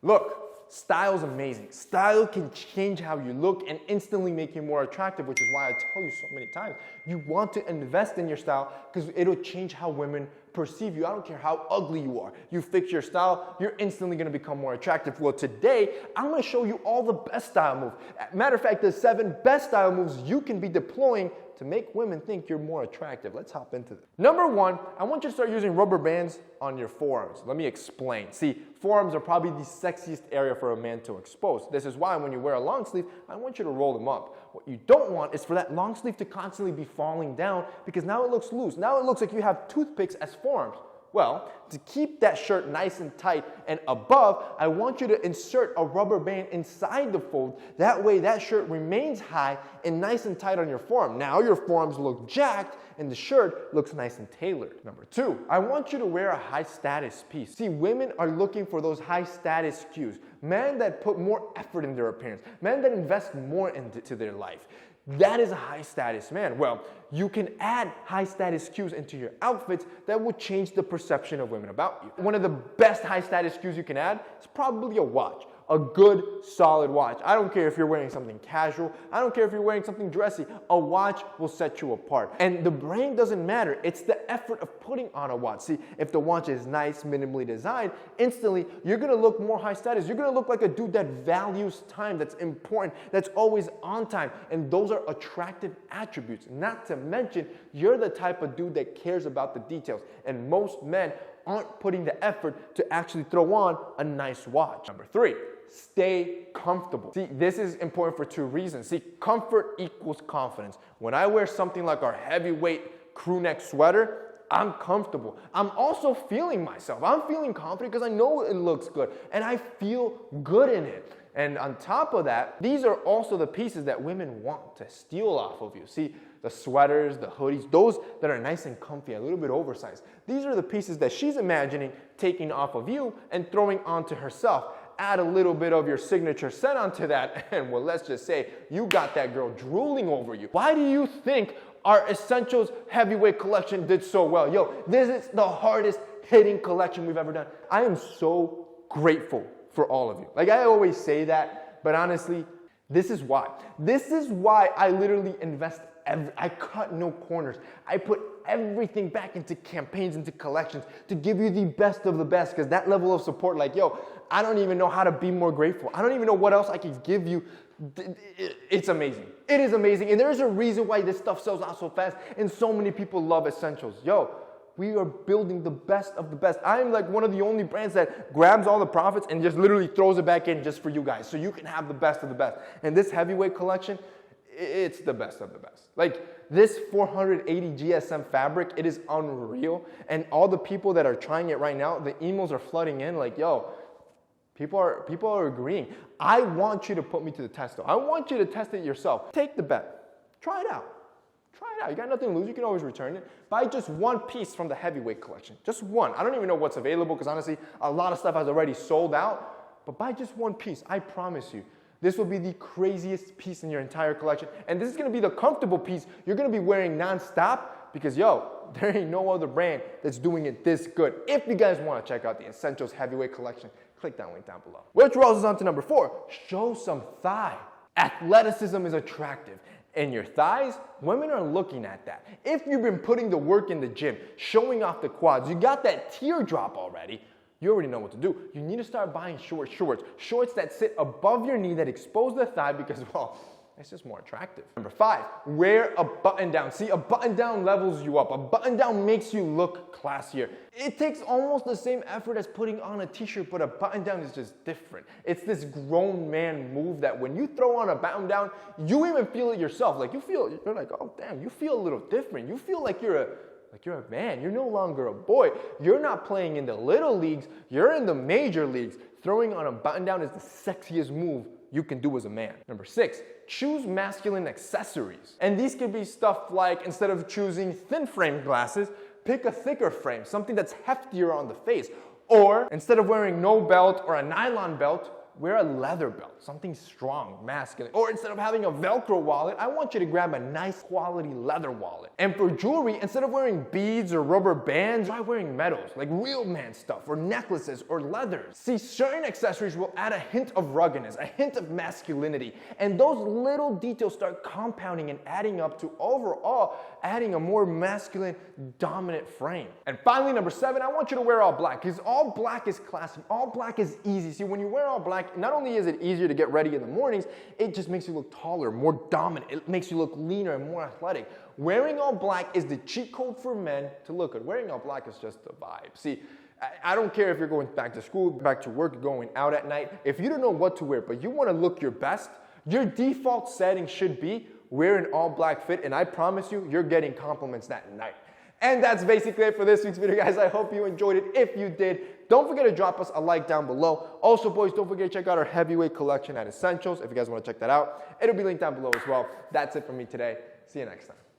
Look, style's amazing. Style can change how you look and instantly make you more attractive, which is why I tell you so many times, you want to invest in your style because it'll change how women perceive you. I don't care how ugly you are. You fix your style, you're instantly gonna become more attractive. Well, today, I'm gonna show you all the best style moves. Matter of fact, the 7 best style moves you can be deploying to make women think you're more attractive. Let's hop into this. Number 1, I want you to start using rubber bands on your forearms. Let me explain. See, forearms are probably the sexiest area for a man to expose. This is why when you wear a long sleeve, I want you to roll them up. What you don't want is for that long sleeve to constantly be falling down because now it looks loose. Now it looks like you have toothpicks as forearms. Well, to keep that shirt nice and tight and above, I want you to insert a rubber band inside the fold. That way that shirt remains high and nice and tight on your forearm. Now your forearms look jacked and the shirt looks nice and tailored. Number 2, I want you to wear a high status piece. See, women are looking for those high status cues. Men that put more effort in their appearance. Men that invest more into their life. That is a high status man. Well, you can add high status cues into your outfits that will change the perception of women about you. One of the best high status cues you can add is probably a watch. A good, solid watch. I don't care if you're wearing something casual. I don't care if you're wearing something dressy. A watch will set you apart. And the brand doesn't matter. It's the effort of putting on a watch. See, if the watch is nice, minimally designed, instantly you're going to look more high status. You're going to look like a dude that values time, that's important, that's always on time. And those are attractive attributes. Not to mention, you're the type of dude that cares about the details. And most men aren't putting the effort to actually throw on a nice watch. Number 3, stay comfortable. See, this is important for 2 reasons. See, comfort equals confidence. When I wear something like our heavyweight crew neck sweater, I'm comfortable. I'm also feeling myself. I'm feeling confident because I know it looks good and I feel good in it. And on top of that, these are also the pieces that women want to steal off of you. See, the sweaters, the hoodies, those that are nice and comfy, a little bit oversized. These are the pieces that she's imagining taking off of you and throwing onto herself. Add a little bit of your signature scent onto that, and well, let's just say you got that girl drooling over you. Why do you think our Essentials Heavyweight Collection did so well? Yo, this is the hardest hitting collection we've ever done. I am so grateful for all of you. Like I always say that, but honestly, this is why. This is why I literally invest I cut no corners. I put everything back into campaigns, into collections to give you the best of the best because that level of support, like, yo, I don't even know how to be more grateful. I don't even know what else I could give you. It's amazing. It is amazing. And there's a reason why this stuff sells out so fast and so many people love Essentials. Yo, we are building the best of the best. I'm like one of the only brands that grabs all the profits and just literally throws it back in just for you guys so you can have the best of the best. And this heavyweight collection, it's the best of the best. Like this 480 GSM fabric, it is unreal. And all the people that are trying it right now, the emails are flooding in like, yo, people are agreeing. I want you to put me to the test though. I want you to test it yourself. Take the bet. Try it out. Try it out. You got nothing to lose. You can always return it. Buy just one piece from the heavyweight collection. Just one. I don't even know what's available because honestly, a lot of stuff has already sold out. But buy just one piece. I promise you. This will be the craziest piece in your entire collection. And this is going to be the comfortable piece you're going to be wearing non-stop because, yo, there ain't no other brand that's doing it this good. If you guys want to check out the Essentials Heavyweight Collection, click that link down below. Which rolls us on to number 4. Show some thigh. Athleticism is attractive. And your thighs, women are looking at that. If you've been putting the work in the gym, showing off the quads, you got that teardrop already, you already know what to do. You need to start buying shorts that sit above your knee that expose the thigh because, well, it's just more attractive. Number 5, wear a button down. See, a button down levels you up. A button down makes you look classier. It takes almost the same effort as putting on a t-shirt, but a button down is just different. It's this grown man move that when you throw on a button down, you even feel it yourself. Like you're like, oh damn, you feel a little different. You feel like you're a man. You're no longer a boy. You're not playing in the little leagues. You're in the major leagues. Throwing on a button down is the sexiest move you can do as a man. Number 6, choose masculine accessories. And these could be stuff like, instead of choosing thin frame glasses, pick a thicker frame, something that's heftier on the face. Or instead of wearing no belt or a nylon belt, wear a leather belt, something strong, masculine. Or instead of having a Velcro wallet, I want you to grab a nice quality leather wallet. And for jewelry, instead of wearing beads or rubber bands, try wearing metals, like real man stuff, or necklaces, or leathers. See, certain accessories will add a hint of ruggedness, a hint of masculinity, and those little details start compounding and adding up to overall adding a more masculine, dominant frame. And finally, number 7, I want you to wear all black, because all black is classic, all black is easy. See, when you wear all black, not only is it easier to get ready in the mornings, it just makes you look taller, more dominant. It makes you look leaner and more athletic. Wearing all black is the cheat code for men to look good. Wearing all black is just a vibe. See, I don't care if you're going back to school, back to work, going out at night. If you don't know what to wear, but you want to look your best, your default setting should be wear an all black fit, and I promise you, you're getting compliments that night. And that's basically it for this week's video, guys. I hope you enjoyed it. If you did, don't forget to drop us a like down below. Also, boys, don't forget to check out our heavyweight collection at Essentials. If you guys want to check that out, it'll be linked down below as well. That's it for me today. See you next time.